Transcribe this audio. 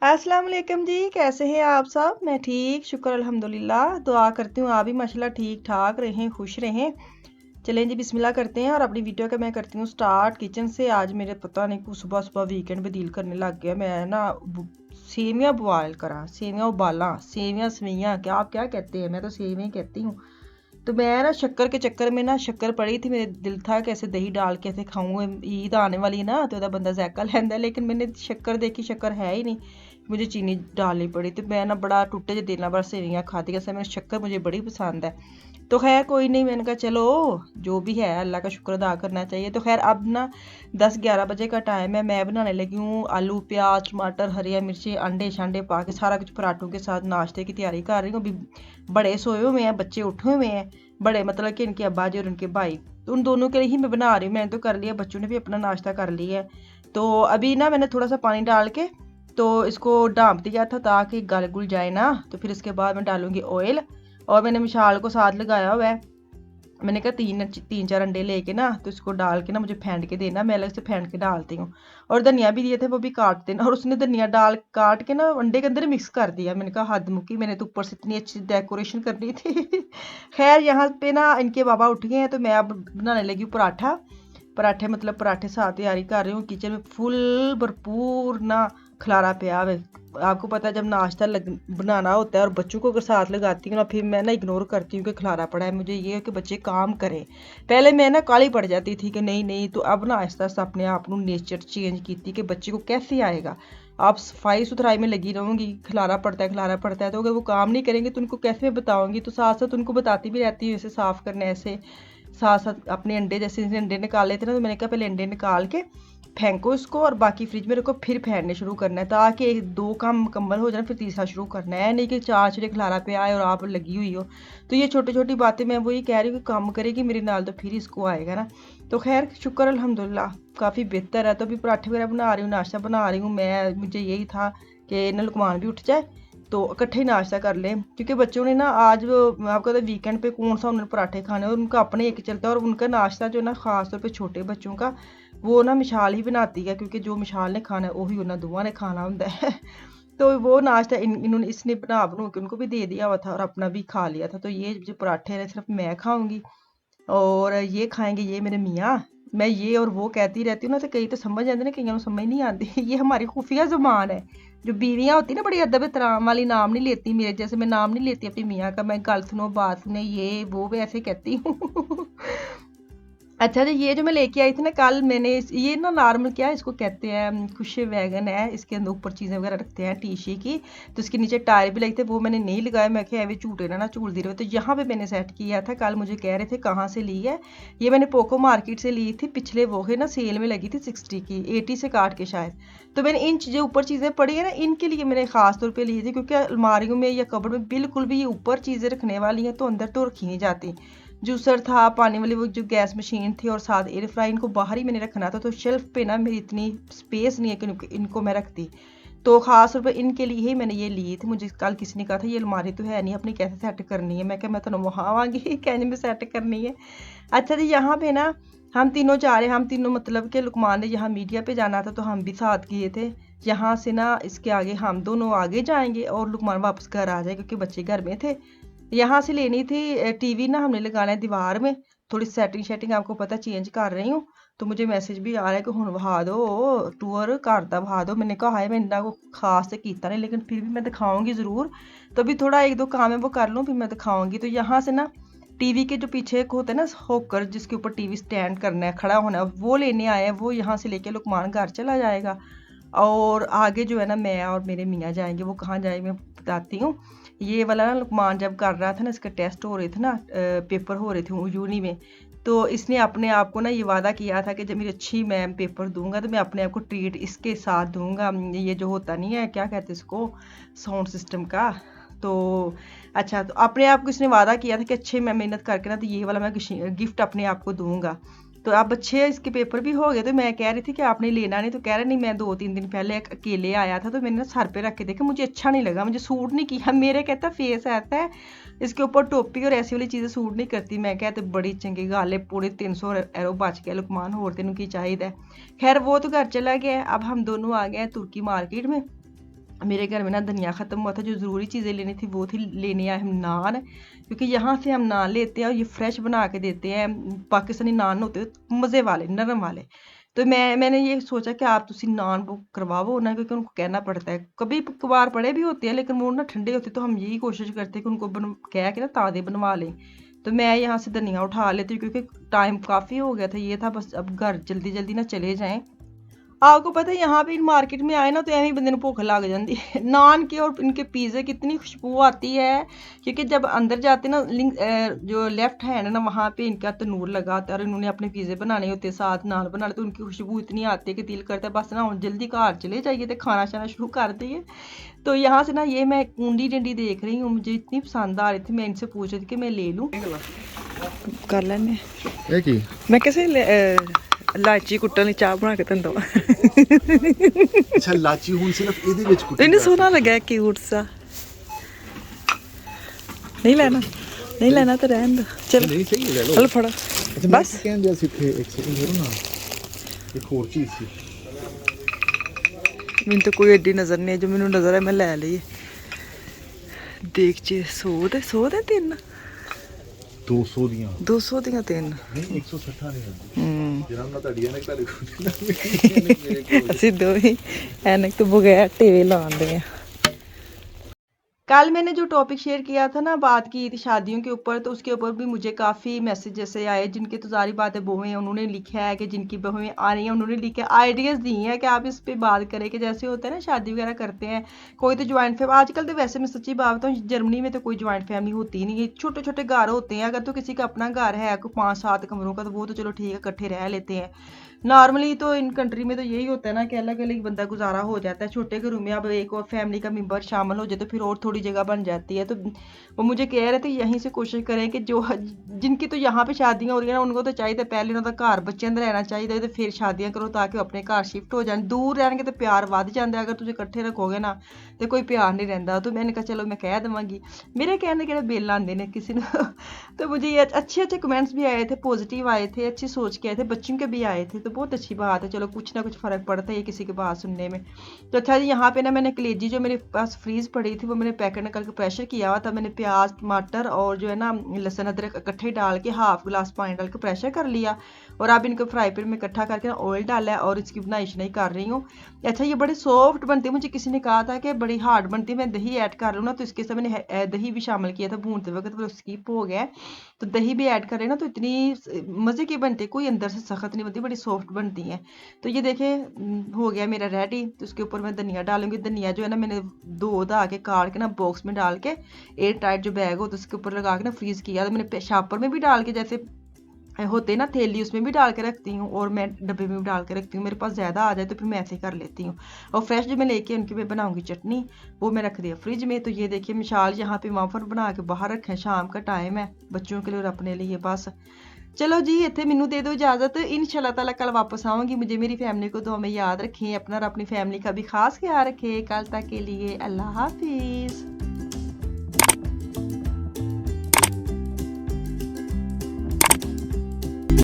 अस्सलाम वालेकुम जी, कैसे हैं आप सब। मैं ठीक, शुक्र अल्हम्दुलिल्लाह। दुआ करती हूँ आप भी माशाल्लाह ठीक ठाक रहें, खुश रहें। चलें जी, बिस्मिल्लाह करते हैं और अपनी वीडियो का मैं करती हूँ स्टार्ट किचन से। आज मेरे पता नहीं क्यों सुबह सुबह वीकेंड पे डील करने लग गया। मैं ना सेवियां बॉयल करा, सेवियां उबाला, सेवियां सवियां क्या आप क्या कहते हैं, मैं तो सेवियां ही कहती हूँ। तो मैं ना शक्कर के चक्कर में ना शक्कर पड़ी थी, मेरे दिल था कैसे दही डाल के ऐसे खाऊं, ईद आने वाली है ना तो ਇਹਦਾ बंदा जायका लेंदा, लेकिन मैंने शक्कर देखी, शक्कर है ही नहीं, मुझे चीनी डालनी पड़ी। तो मैं ना बड़ा टूटे जे दिल नाल बस सेवियां खाती, कैसे मैं शक्कर मुझे बड़ी पसंद है। तो खैर कोई नहीं, मैंने कहा चलो जो भी है अल्लाह का शुक्र अदा करना चाहिए। तो खैर अब ना 10-11 बजे का टाइम है, मैं बनाने लगी हूँ आलू प्याज टमाटर हरिया मिर्ची अंडे शंडे पा के सारा कुछ पराठों के साथ नाश्ते की तैयारी कर रही हूँ। अभी बड़े सोए हुए हैं, बच्चे उठे हुए हैं, बड़े मतलब कि इनके अब्बा जी और इनके भाई, तो उन दोनों के लिए ही मैं बना रही हूँ। मैंने तो कर लिया, बच्चों ने भी अपना नाश्ता कर लिया है। तो अभी ना मैंने थोड़ा सा पानी डाल के तो इसको ढाँप दिया था ताकि गल गुल जाए ना। तो फिर इसके बाद मैं डालूंगी ऑयल, और मैंने मिशाल को साथ लगाया हुआ है। मैंने कहा तीन तीन चार अंडे लेके ना तो इसको डाल के ना मुझे फेंट के देना, मैं अलग से फेंट के डालती हूँ। और धनिया भी दिए थे, वो भी काट देना। और उसने धनिया डाल काट के ना अंडे के अंदर मिक्स कर दिया। मैंने कहा हद मुकी, मैंने तो ऊपर से इतनी अच्छी डेकोरेशन करनी थी। खैर यहाँ पे ना इनके बाबा उठ गए हैं, तो मैं अब बनाने लगी हूँ पराठा। पराठे मतलब पराठे साथ तैयारी कर रही हूँ। किचन में फुल भरपूर ना खलारा पिया है। आपको पता है जब नाश्ता बनाना होता है और बच्चों को अगर साथ लगाती हूँ ना, फिर मैं ना इग्नोर करती हूँ कि खलारा पड़ा है। मुझे ये है कि बच्चे काम करें। पहले मैं ना काली पड़ जाती थी कि नहीं नहीं, तो अब ना आहिस्ता आहिस्ता अपने आप को नेचर चेंज की कि बच्चे को कैसे आएगा। आप सफाई सुथराई में लगी रहूंगी, खलारा पड़ता है, तो अगर वो काम नहीं करेंगे तो उनको कैसे मैं बताऊंगी। तो साथ साथ उनको बताती भी रहती हूँ ऐसे साफ करने, ऐसे साथ साथ अपने अंडे, जैसे अंडे निकाले थे ना, तो मैंने कहा पहले अंडे निकाल के फेंको इसको और बाकी फ्रिज में रखो, फिर फेंटने शुरू करना है ताकि एक दो काम मुकम्मल हो जाए, फिर तीसरा शुरू करना है। नहीं कि चार चीज़ें खिलारा पे आए और आप लगी हुई हो। तो ये छोटी छोटी बातें मैं वही कह रही हूँ कि काम करेगी मेरे नाल तो फिर इसको आएगा ना। तो खैर शुक्र अल्हम्दुलिल्लाह काफ़ी बेहतर है। तो अभी पराठे वगैरह बना रही हूँ, नाश्ता बना रही हूँ मैं। मुझे यही था कि ना लुकमान भी उठ जाए तो इकट्ठे ही नाश्ता कर लें, क्योंकि बच्चों ने ना आज आपको पता वीकेंड पे कौन सा उन्होंने पराठे खाने, और उनका अपने एक चलता है। और उनका नाश्ता जो ना ख़ास तौर पे छोटे बच्चों का, वो ना मिशाल ही बनाती है, क्योंकि जो मिशाल ने खाना है वही उन्हें दुआ ने खाना होता है। तो वो नाश्ता इन्होंने इसने बना बनू के उनको भी दे दिया हुआ था और अपना भी खा लिया था। तो ये जो पराठे हैं सिर्फ मैं खाऊंगी और ये खाएंगे ये मेरे मियाँ। मैं ये और वो कहती रहती हूँ ना, तो कई तो समझ जाते ना, कईयों को समझ नहीं आती। ये हमारी खुफिया जुबान है। जो बीवियाँ होती ना बड़ी अदब एहतराम वाली, नाम नहीं लेती मेरे जैसे, मैं नाम नहीं लेती अपनी मियाँ का, मैं गल सुनो बात सुने ये वो वैसे कहती हूँ। अच्छा जी, ये जो मैं लेके आई थी ना कल, मैंने ये ना नॉर्मल क्या है इसको कहते हैं, खुश वैगन है, इसके अंदर ऊपर चीज़ें वगैरह रखते हैं टीशी की। तो इसके नीचे टायर भी लगे थे, वो मैंने नहीं लगाया, मैं क्या अभी झूठे ना झूल दे रहे। तो यहाँ पे मैंने सेट किया था। कल मुझे कह रहे थे कहाँ से ली है, ये मैंने पोको मार्केट से ली थी। पिछले वो है ना सेल में लगी थी 60 की, 80 से काट के शायद। तो मैंने इन चीज़ें ऊपर चीज़ें पड़ी है ना, इनके लिए मैंने खास तौर पे ली थी, क्योंकि अलमारियों में या कबड़ में बिल्कुल भी ये ऊपर चीज़ें रखने वाली हैं तो अंदर तो रखी नहीं जाती। जूसर था, पानी वाली वो जो गैस मशीन थी, और साथ एयर फ्राई, इनको बाहर ही मैंने रखना था। तो शेल्फ पे ना मेरी इतनी स्पेस नहीं है कि इनको मैं रखती। तो खास तौर पर इनके लिए ही मैंने ये ली थी। मुझे कल किसी ने कहा था ये अलमारी तो है नहीं, अपनी कैसे सेट करनी है। मैं क्या मैं तो वहाँ आवांगी कहने में सेट करनी है। अच्छा जी, यहाँ पे ना हम तीनों जा रहे हैं, हम तीनों मतलब कि लुकमान ने यहाँ मीडिया पे जाना था तो हम भी साथ गए थे। यहाँ से ना इसके आगे हम दोनों आगे जाएंगे और लुकमान वापस घर आ जाए, क्योंकि बच्चे घर में थे। यहाँ से लेनी थी टीवी ना, हमने लगाना है दीवार में। थोड़ी सेटिंग शेटिंग आपको पता चेंज कर रही हूँ। तो मुझे मैसेज भी आ रहा है कि हुण वहा दो टूर घर दा वहा दो। मैंने कहा है मैं इन्ना को खास से कीता नहीं, लेकिन फिर भी मैं दिखाऊंगी ज़रूर। तो अभी थोड़ा एक दो काम है वो कर लूँ फिर मैं दिखाऊंगी। तो यहाँ से ना टीवी के जो पीछे एक होता है ना होकर, जिसके ऊपर टीवी स्टैंड करना है, खड़ा होना है, वो लेने आए हैं। वो यहाँ से लेके लुकमान घर चला जाएगा। और आगे जो है ना मैं और मेरे मियाँ जाएंगे। वो कहाँ जाएंगे मैं बताती हूँ। ये वाला ना लुकमान जब कर रहा था ना, इसके टेस्ट हो रहे थे ना, पेपर हो रहे थे यूनी में। तो इसने अपने आप को ना ये वादा किया था कि जब मेरी अच्छी मैं पेपर दूंगा तो मैं अपने आप को ट्रीट इसके साथ दूंगा। ये जो होता नहीं है क्या कहते हैं इसको, साउंड सिस्टम का। तो अच्छा, तो अपने आप को इसने वादा किया था कि अच्छे मैं मेहनत करके ना तो ये वाला मैं गिफ्ट अपने आप को दूंगा। तो अब अच्छे इसके पेपर भी हो गए। तो मैं कह रही थी कि आपने लेना नहीं, तो कह रहे नहीं, मैं 2-3 दिन पहले अकेले आया था तो मैंने ना सर पे रख के देखा, मुझे अच्छा नहीं लगा, मुझे सूट नहीं किया। मेरे कहता फेस ऐसा है, इसके ऊपर टोपी और ऐसी वाली चीज़ें सूट नहीं करती। मैं कहते बड़ी चंगी गल है, पूरे 300 एरो बच गया लुकमान, होर तेन की चाहिए। खैर वो तो घर चला गया। अब हम दोनों आ गए हैं तुर्की मार्केट में। मेरे घर में ना धनिया ख़त्म हुआ था, जो ज़रूरी चीज़ें लेनी थी वो थी लेने आए हम नान, क्योंकि यहाँ से हम नान लेते हैं और ये फ्रेश बना के देते हैं। पाकिस्तानी नान होते हैं मज़े वाले, नरम वाले। तो मैंने ये सोचा कि आप तुसी नान बुक करवाओ ना, क्योंकि उनको कहना पड़ता है, कभी कभार पड़े भी होते हैं लेकिन वो ना ठंडे होते, तो हम यही कोशिश करते हैं कि उनको कह के ना ताज़े बनवा लें। तो मैं यहाँ से धनिया उठा लेती हूँ, क्योंकि टाइम काफ़ी हो गया था, ये था बस अब घर जल्दी जल्दी ना चले जाएँ। आपको पता है यहाँ पे मार्केट में आए ना तो ऐਵੇਂ बंदे ਨੂੰ भुख लग जाती है। नान की और इनके पिज़्ज़े की इतनी खुशबू आती है, क्योंकि जब अंदर जाते ना जो लेफ्ट हैंड है ना वहाँ पे इनका तनूर लगा होता है और इन्होंने अपने पिज़्ज़े बनाने होते हैं, साथ नान बनाने, तो उनकी खुशबू इतनी आती है कि दिल करता है बस ना जल्दी घर चले जाइए तो खाना शाना शुरू कर दिए। तो यहाँ से ना ये मैं कुंडी डंडी देख रही हूँ, मुझे इतनी पसंद आ रही थी, मैं इनसे पूछ रही थी कि मैं ले लूँ। कर लेने मैं कैसे ਲਾਚੀ ਕੁੱਟਣ ਲਈ ਚਾਹ ਬਣਾ ਕੇ ਦਿੰਦਾ। ਅੱਛਾ ਲਾਚੀ ਹੁਣ ਸਿਰਫ ਇਹਦੇ ਵਿੱਚ ਕੁੱਟੀ ਇਹਨੂੰ ਸੋਹਣਾ ਲੱਗਾ ਕਿਊਟ ਸਾ। ਨਹੀਂ ਲੈਣਾ, ਨਹੀਂ ਲੈਣਾ ਤਾਂ ਰਹਿਣ ਦੋ। ਚਲ ਨਹੀਂ ਸਹੀ ਲੈ ਲਓ। ਚਲ ਫੜਾ ਬਸ ਕਹਿੰਦੇ ਅਸੀਂ ਇੱਥੇ ਇੱਕ ਸੈਕਿੰਡ ਕਰੋ ਨਾ, ਇੱਕ ਹੋਰ ਚੀਜ਼ ਸੀ ਮੈਨੂੰ ਤਾਂ ਕੋਈ ਐਡੀ ਨਜ਼ਰ ਨਹੀਂ, ਜੋ ਮੈਨੂੰ ਨਜ਼ਰ ਹੈ ਮੈਂ ਲੈ ਲਈ। ਦੇਖ ਚ 100 ਦੇ ਤਿੰਨ 200 ਦੀਆਂ 200 ਦੀਆਂ ਤਿੰਨ ਨਹੀਂ 160 ਦੀਆਂ ਜਨਾਬ ਨਾ ਤੁਹਾਡੀ ਐਨਕ ਤੁਹਾਡੇ ਕੋਲ ਅਸੀਂ ਦੋਵੇਂ ਐਨਕ ਤੋਂ ਬਗੈਰ ਟੇਵੇ ਲਾਉਂਦੇ ਆ। कल मैंने जो टॉपिक शेयर किया था ना, बात की थी शादियों के ऊपर, तो उसके ऊपर भी मुझे काफ़ी मैसेज जैसे आए, जिनके तो सारी बातें बहुएं हैं उन्होंने लिखा है, कि जिनकी बहुएं आ रही हैं उन्होंने लिखा आइडियाज़ दी हैं कि आप इस पे बात करें, कि जैसे होता है ना शादी वगैरह करते हैं कोई तो ज्वाइंट फैमिली, आजकल तो वैसे मैं सच्ची बात बताऊँ जर्मनी में तो कोई ज्वाइंट फैमिली होती ही नहीं है, छोटे छोटे घर होते हैं। अगर तो किसी का अपना घर है कोई 5-7 कमरों का तो वो तो चलो ठीक है इकट्ठे रह लेते हैं। नॉर्मली तो इन कंट्री में तो यही होता है ना कि अलग अलग बंदा गुजारा हो जाता है। छोटे घरों में अब एक और फैमिली का मेंबर शामिल हो जाए तो फिर और थोड़ी जगह बन जाती है। तो वो मुझे कह रहे थे यहीं से कोशिश करें कि जो जिनकी तो यहाँ पे शादियाँ हो रही हैं ना, उनको तो चाहिए पहले उन्होंने घर बच्चों का रहना चाहिए तो फिर शादियाँ करो, ताकि अपने घर शिफ्ट हो जाए। दूर रहने तो प्यार वध जाता है, अगर तुझे इकट्ठे रखोगे ना तो कोई प्यार नहीं रहता। तो मैंने कहा चलो मैं कह देवांगी, मेरे कहने के बिल आते हैं किसी ने। तो मुझे ये अच्छे अच्छे कमेंट्स भी आए थे, पॉजिटिव आए थे, अच्छी सोच के आए थे, बच्चों के भी आए थे, तो बहुत अच्छी बात है। चलो कुछ ना कुछ फ़र्क पड़ता है किसी की बात सुनने में। तो अच्छा जी, यहाँ पे ना मैंने कलेजी जो मेरे पास फ्रीज़ पड़ी थी वो मैंने पैकेट निकल के प्रेशर किया हुआ था। मैंने प्याज टमाटर और जो है ना लहसुन अदरक इकट्ठे डाल के हाफ गिलास पानी डाल के प्रेशर कर लिया, और अब इनको फ्राई पैन में इकट्ठा करके ना ऑयल डाला है और इसकी बनाई शनाई कर रही हूँ। अच्छा ये बड़ी सॉफ्ट बनती है, मुझे किसी ने कहा था कि बड़ी हार्ड बनती है, मैं दही ऐड कर लूँ ना, तो इसके साथ मैंने दही भी शामिल किया था भूनते वक्त, वो स्किप हो गया। तो दही भी ऐड करें ना तो इतनी मज़े की बनती है, कोई अंदर से सख्त नहीं बनती, बड़ी सॉफ्ट बनती है। तो ये देखें हो गया मेरा रेडी। तो उसके ऊपर मैं धनिया डालूंगी। धनिया जो है ना मैंने धो धा के काट के ना बॉक्स में डाल के एयर टाइट जो बैग हो तो उसके ऊपर लगा के ना फ्रीज़ किया। तो मैंने शापर में भी डाल के जैसे होते ना थैली उसमें भी डाल के रखती हूँ, और मैं डब्बे में भी डाल के रखती हूँ। मेरे पास ज़्यादा आ जाए तो फिर मैं ऐसे ही कर लेती हूँ। और फ्रेश जो मैं लेके उनकी मैं बनाऊँगी चटनी, वो मैं रख दिया फ्रिज में। तो ये देखिए मिशाल यहाँ पे वाफर बना के बाहर रखे, शाम का टाइम है बच्चों के लिए और अपने लिए। बस चलो जी इतने मैनू दे दो इजाज़त, इंशाल्लाह ताला कल वापस आऊँगी। मुझे मेरी फैमिली को दुआ में याद रखें, अपना और अपनी फैमिली का भी खास ख्याल रखें। कल तक के लिए अल्लाह हाफिज़।